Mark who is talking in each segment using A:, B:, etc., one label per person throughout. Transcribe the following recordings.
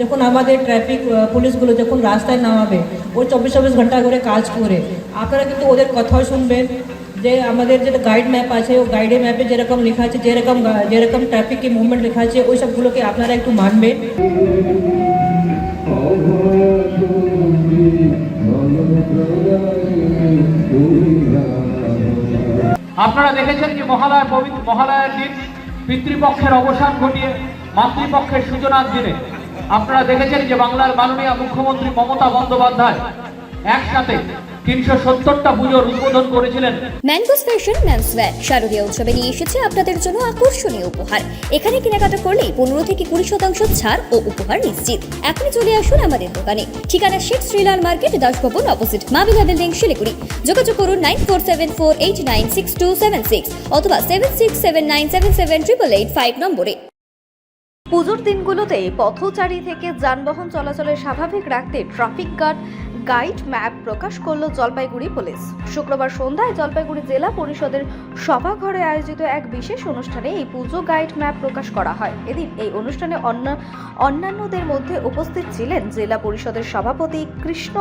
A: যখন আমাদের ট্রাফিক পুলিশগুলো যখন রাস্তায় নামাবে ওই 24 ঘন্টা করে কাজ করে, আপনারা কিন্তু ওদের কথাও শুনবেন। যে আমাদের যেটা গাইড ম্যাপ আছে, ও গাইডে ম্যাপে যেরকম লেখা আছে, যেরকম ট্রাফিক মুভমেন্ট লেখা আছে, ওই সবগুলোকে আপনারা একটু মানবেন।
B: আপনারা দেখেছেন যে মহালয়ার দিন পিতৃপক্ষের অবসান ঘটিয়ে মাতৃপক্ষের সূচনার দিনে আপনারা দেখেছেন যে বাংলার মাননীয় মুখ্যমন্ত্রী মমতা বন্দ্যোপাধ্যায় একসাথে 370টা পুজোর উদ্বোধন করেছিলেন।
C: ম্যাঙ্গোস ফ্যাশন মেন্সওয়্যার শারদীয় উৎসবে নিয়ে এসেছে আপনাদের জন্য আকর্ষণীয় উপহার। এখানে কেনাকাটা করলেই 15 থেকে 20% ছাড় ও উপহার নিশ্চিত। এখনই চলে আসুন আমাদের দোকানে। ঠিকানা Sheikh Srilal market, Das Bhavan opposite Mabila building, Siliguri. যোগাযোগ করুন 9474896276 অথবা 7679778885 নম্বরে।
D: পুজোর দিনগুলোতে পথচারী থেকে যানবাহন চলাচলের স্বাভাবিক রাখতে ট্রাফিক গাইড ম্যাপ প্রকাশ করল জলপাইগুড়ি পুলিশ। শুক্রবার সন্ধ্যায় জলপাইগুড়ি জেলা পরিষদের সভাঘরে আয়োজিত এক বিশেষ অনুষ্ঠানে এই পুজো গাইড ম্যাপ প্রকাশ করা হয়। এদিন এই অনুষ্ঠানে অন্যান্যদের মধ্যে উপস্থিত ছিলেন জেলা পরিষদের সভাপতি কৃষ্ণ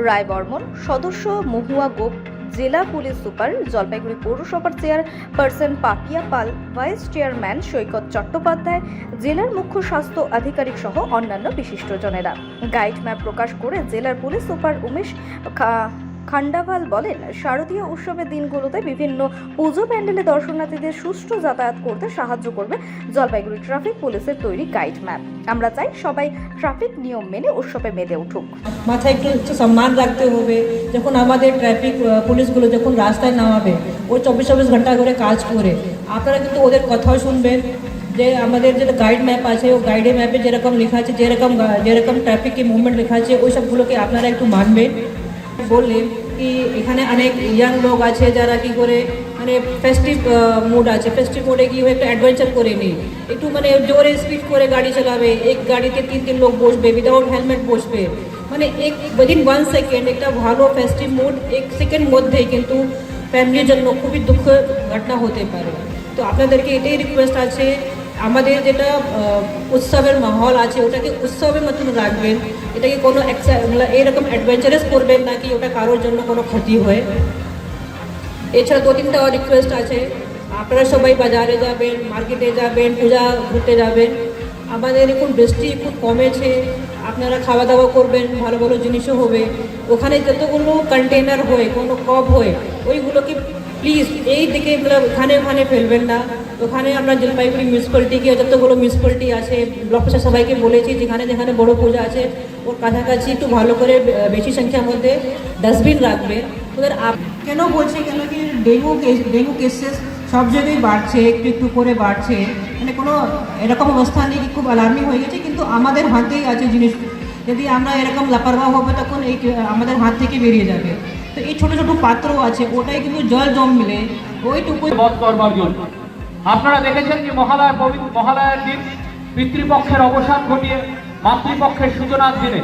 D: রায় বর্মন, সদস্য মহুয়া গোপ, জেলা পুলিশ সুপার, জলপাইগুড়ি পৌরসভার চেয়ারপারসন পাপিয়া পাল, ভাইস চেয়ারম্যান সৈকত চট্টোপাধ্যায়, জেলার মুখ্য স্বাস্থ্য আধিকারিক সহ অন্যান্য বিশিষ্টজনেরা। গাইড ম্যাপ প্রকাশ করে জেলার পুলিশ সুপার উমেশ খান্ডাভাল বলেন, শারদীয় উৎসবের দিনগুলোতে বিভিন্ন পুজো প্যান্ডেলে দর্শনার্থীদের সুষ্ঠু যাতায়াত করতে সাহায্য করবে জলপাইগুড়ি ট্রাফিক পুলিশের তৈরি গাইড ম্যাপ। আমরা চাই সবাই ট্রাফিক নিয়ম মেনে উৎসবে মেতে উঠুক।
A: মাথায় একটু সম্মান রাখতে হবে। যখন আমাদের ট্রাফিক পুলিশগুলো যখন রাস্তায় নামাবে ওই 24 ঘন্টা করে কাজ করে, আপনারা কিন্তু ওদের কথাও শুনবেন। যে আমাদের যেটা গাইড ম্যাপ আছে, ও গাইডে ম্যাপে যেরকম লেখা আছে, যেরকম ট্রাফিক মুভমেন্ট লেখা আছে, ওই সবগুলোকে আপনারা একটু মানবেন। বললেন কি এখানে অনেক ইয়াং লোক আছে যারা কি করে মানে ফেস্টিভ মুড আছে, ফেস্টিভ মুডে গিয়ে একটু অ্যাডভেঞ্চার করে নিই, একটু মানে জোরে স্পিড করে গাড়ি চালাবে, এক গাড়িতে 3 লোক বসবে, উইদাউট হেলমেট বসবে, মানে উইদিন 1 সেকেন্ড একটা ভালো ফেস্টিভ মুড 1 সেকেন্ড মধ্যেই কিন্তু ফ্যামিলির জন্য খুবই দুঃখ ঘটনা হতে পারে। তো আপনাদেরকে এটাই রিকোয়েস্ট আছে, আমাদের যেটা উৎসবের মাহল আছে ওটাকে উৎসবের মতন রাখবেন। এটাকে কোনো এরকম অ্যাডভেঞ্চারাস করবেন না কি ওটা কারোর জন্য কোনো ক্ষতি হয়। এছাড়া 2-3টা রিকোয়েস্ট আছে, আপনারা সবাই বাজারে যাবেন, মার্কেটে যাবেন, পূজা ঘুরতে যাবেন। আমাদের এখন বৃষ্টি খুব কমেছে, আপনারা খাওয়া দাওয়া করবেন, ভালো ভালো জিনিসও হবে। ওখানে যতগুলো কন্টেনার হয়, কোনো কপ হয়, ওইগুলোকে প্লিজ এই দিকে ওখানে ফেলবেন না। ওখানে আমরা জলপাইগুড়ি মিউনিসিপ্যালিটিকে যতগুলো মিউনিসিপ্যালিটি আছে, ব্লক প্রশাসন সবাইকে বলেছি যেখানে যেখানে বড় পূজা আছে ওর কাছাকাছি একটু ভালো করে বেশি সংখ্যার মধ্যে ডাস্টবিন রাখবে। ওদের কেন বলছে কেন কি ডেঙ্গু কেসেস সব জায়গায় বাড়ছে, একটু একটু করে বাড়ছে, মানে কোনো এরকম অবস্থা নেই কি খুব অ্যালার্মিং হয়ে গেছে, কিন্তু আমাদের হাতেই আছে জিনিস। যদি আমরা এরকম লাপরবাহ হবে তখন এই আমাদের হাত থেকে বেরিয়ে যাবে। তো এই ছোটো ছোটো পাত্র আছে ওটাই কিন্তু জল জমলে ওইটুকু
B: বধ করবার জন্য আপনারা দেখেছেন যে মহালয়ার দিন পিতৃপক্ষের অবসান ঘটিয়ে মাতৃপক্ষের সূচনার দিনে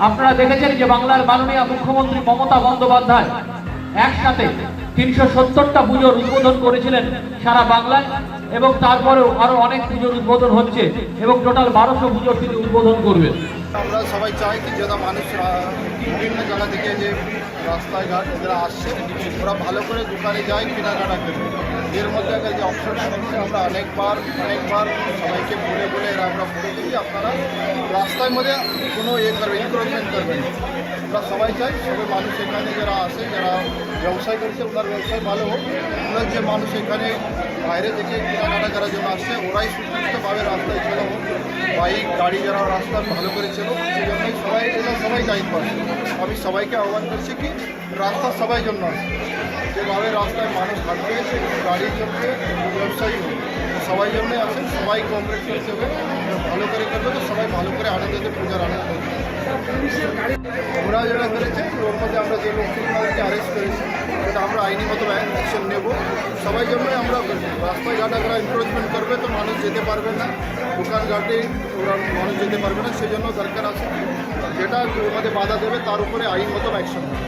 B: আপনারা দেখেছেন যে বাংলার মাননীয় মুখ্যমন্ত্রী মমতা বন্দ্যোপাধ্যায় একসাথে 370টা পুজোর উদ্বোধন করেছিলেন সারা বাংলায়, এবং তারপরেও আরো অনেক পুজোর উদ্বোধন হচ্ছে এবং টোটাল 1200 পুজোর তিনি উদ্বোধন করবেন।
E: আমরা সবাই চাই কি যারা মানুষ বিভিন্ন জায়গা থেকে যে রাস্তায় ঘাট যারা আসছে ওরা ভালো করে দোকানে যায়, কেনাকাটা করবে। এর মধ্যে যে অপশনটা হচ্ছে আমরা অনেকবার সবাইকে বলে এরা আমরা বলে দিই আপনারা রাস্তার মধ্যে কোনো এনক্রোচমেন্ট করবেন। আমরা সবাই চাই সবাই মানুষ এখানে যারা আসে, যারা ব্যবসায় করছে ওনার ব্যবসায় ভালো হোক, ওনার যে মানুষ এখানে বাইরে থেকে কেনাকাটা করার জন্য আসছে ওরাই সুস্থভাবে রাস্তায় চলে হোক, বাইক গাড়ি যারা রাস্তা ভালো করে ছিল, সেই জন্যই সবাই দায়িত্ব আছে। আমি সবাইকে আহ্বান করছি কি রাস্তা সবাই জন্য আছে, যেভাবে রাস্তায় মানুষ হাঁটবে, গাড়ি চলবে, ব্যবসায়ী হোক, সবাই জন্যই আছে। সবাই কোঅপারেটিভ হিসেবে ভালো করে করবে, তো সবাই ভালো করে আনন্দতে পূজার আনন্দ করবে। ওরা যেটা করেছে ওর মধ্যে আমরা যে লোককে অ্যারেস্ট করেছি সেটা আমরা আইনি মতো অ্যাকশন নেব। সবাই জন্যই আমরা রাস্তায় ঘাটে ওরা এনক্রোচমেন্ট করবে তো মানুষ যেতে পারবে না, দোকান ঘাটে ওরা মানুষ যেতে পারবে না, সেই জন্য দরকার আছে যেটা ওর মধ্যে বাধা দেবে তার উপরে আইন মতো অ্যাকশন নেবে।